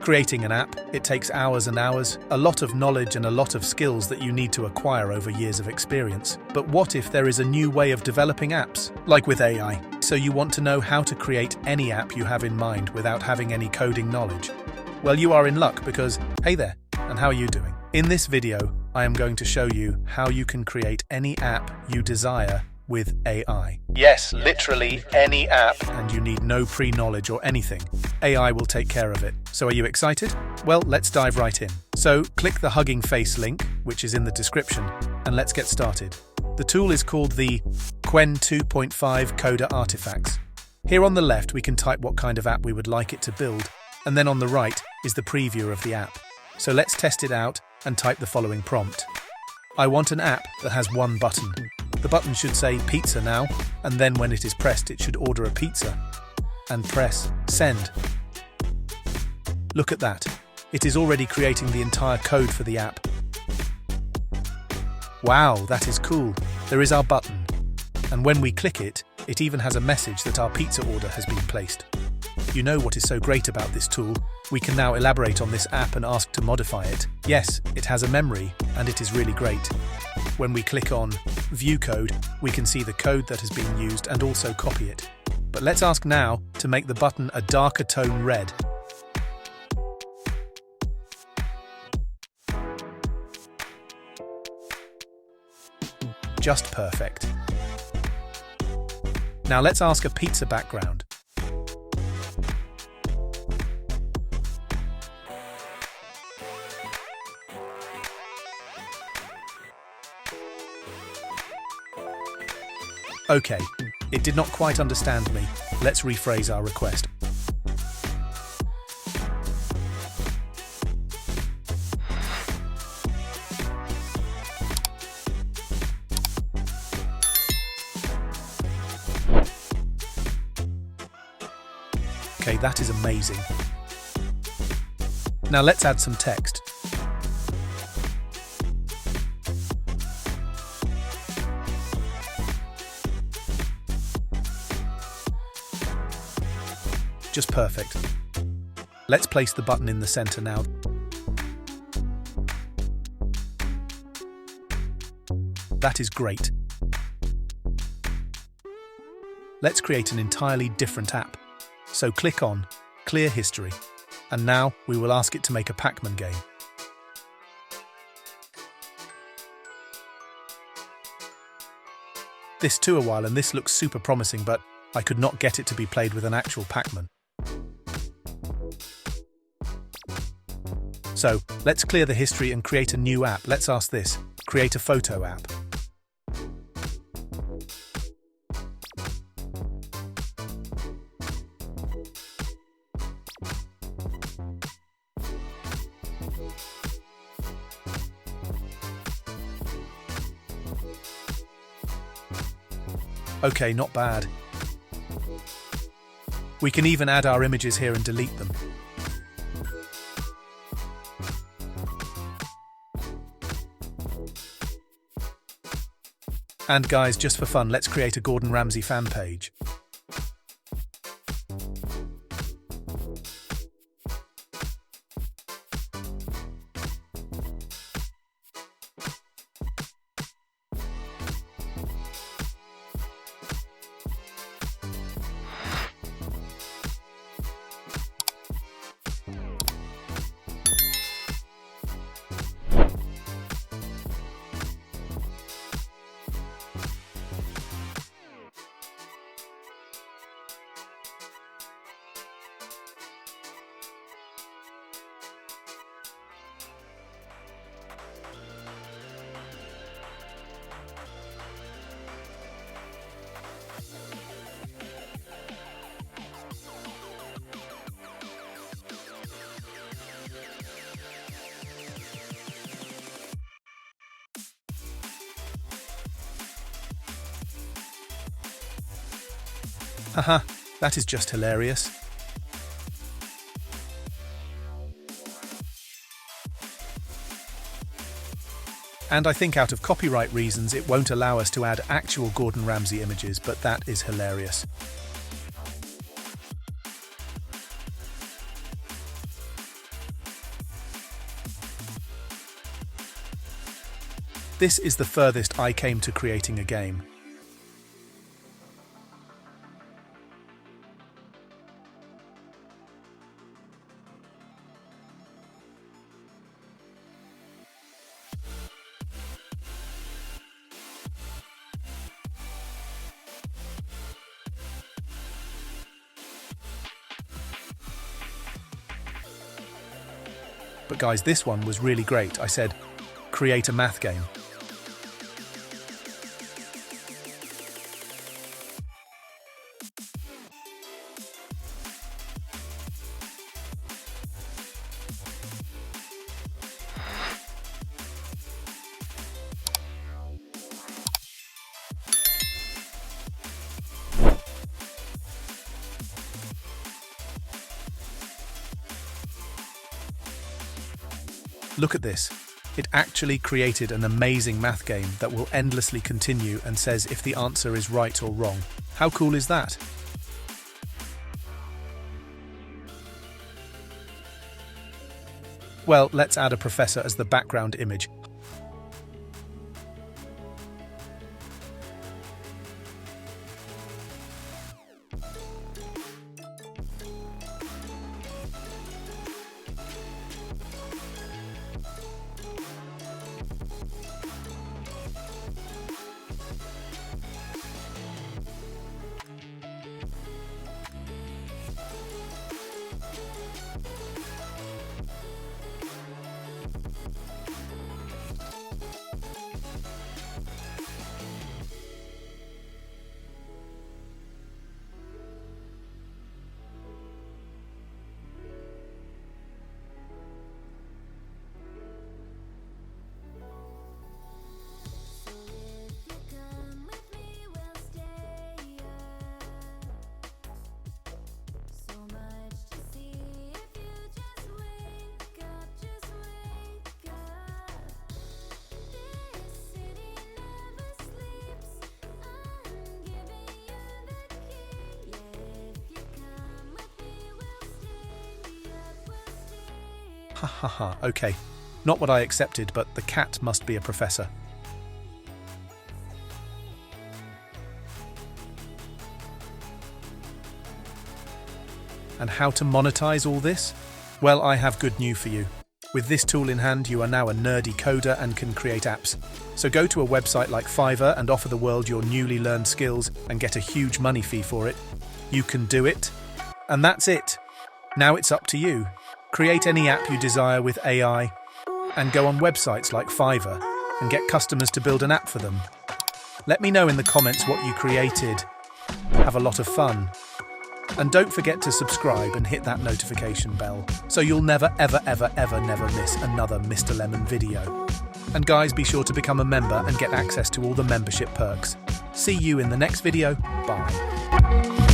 Creating an app, it takes hours and hours, a lot of knowledge and a lot of skills that you need to acquire over years of experience. But what if there is a new way of developing apps, like with AI? So you want to know how to create any app you have in mind without having any coding knowledge? Well, you are in luck because, hey there, and how are you doing? In this video, I am going to show you how you can create any app you desire with AI. Yes, literally any app, and you need no pre-knowledge or anything. AI will take care of it. So are you excited? Well, let's dive right in. So click the Hugging Face link, which is in the description, and let's get started. The tool is called the Qwen 2.5 Coder Artifacts. Here on the left, we can type what kind of app we would like it to build, and then on the right is the preview of the app. So let's test it out and type the following prompt. I want an app that has one button. The button should say pizza now, and then when it is pressed, it should order a pizza. And press send. Look at that. It is already creating the entire code for the app. Wow, that is cool. There is our button. And when we click it, it even has a message that our pizza order has been placed. You know what is so great about this tool? We can now elaborate on this app and ask to modify it. Yes, it has a memory, and it is really great. When we click on View Code, we can see the code that has been used and also copy it. But let's ask now to make the button a darker tone red. Just perfect. Now let's ask a pizza background. Okay, it did not quite understand me. Let's rephrase our request. Okay, that is amazing. Now let's add some text. Just perfect. Let's place the button in the center now. That is great. Let's create an entirely different app. So click on Clear History. And now we will ask it to make a Pac-Man game. This took a while and this looks super promising, but I could not get it to be played with an actual Pac-Man. So let's clear the history and create a new app. Let's ask this, create a photo app. Okay, not bad. We can even add our images here and delete them. And guys, just for fun, let's create a Gordon Ramsay fan page. Haha, that is just hilarious. And I think out of copyright reasons it won't allow us to add actual Gordon Ramsay images, but that is hilarious. This is the furthest I came to creating a game. But guys, this one was really great. I said, create a math game. Look at this. It actually created an amazing math game that will endlessly continue and says if the answer is right or wrong. How cool is that? Well, let's add a professor as the background image. Ha ha ha, okay. Not what I accepted, but the cat must be a professor. And how to monetize all this? Well, I have good news for you. With this tool in hand, you are now a nerdy coder and can create apps. So go to a website like Fiverr and offer the world your newly learned skills and get a huge money fee for it. You can do it. And that's it. Now it's up to you. Create any app you desire with AI and go on websites like Fiverr and get customers to build an app for them. Let me know in the comments what you created. Have a lot of fun. And don't forget to subscribe and hit that notification bell so you'll never miss another Mr. Lemon video. And guys, be sure to become a member and get access to all the membership perks. See you in the next video. Bye.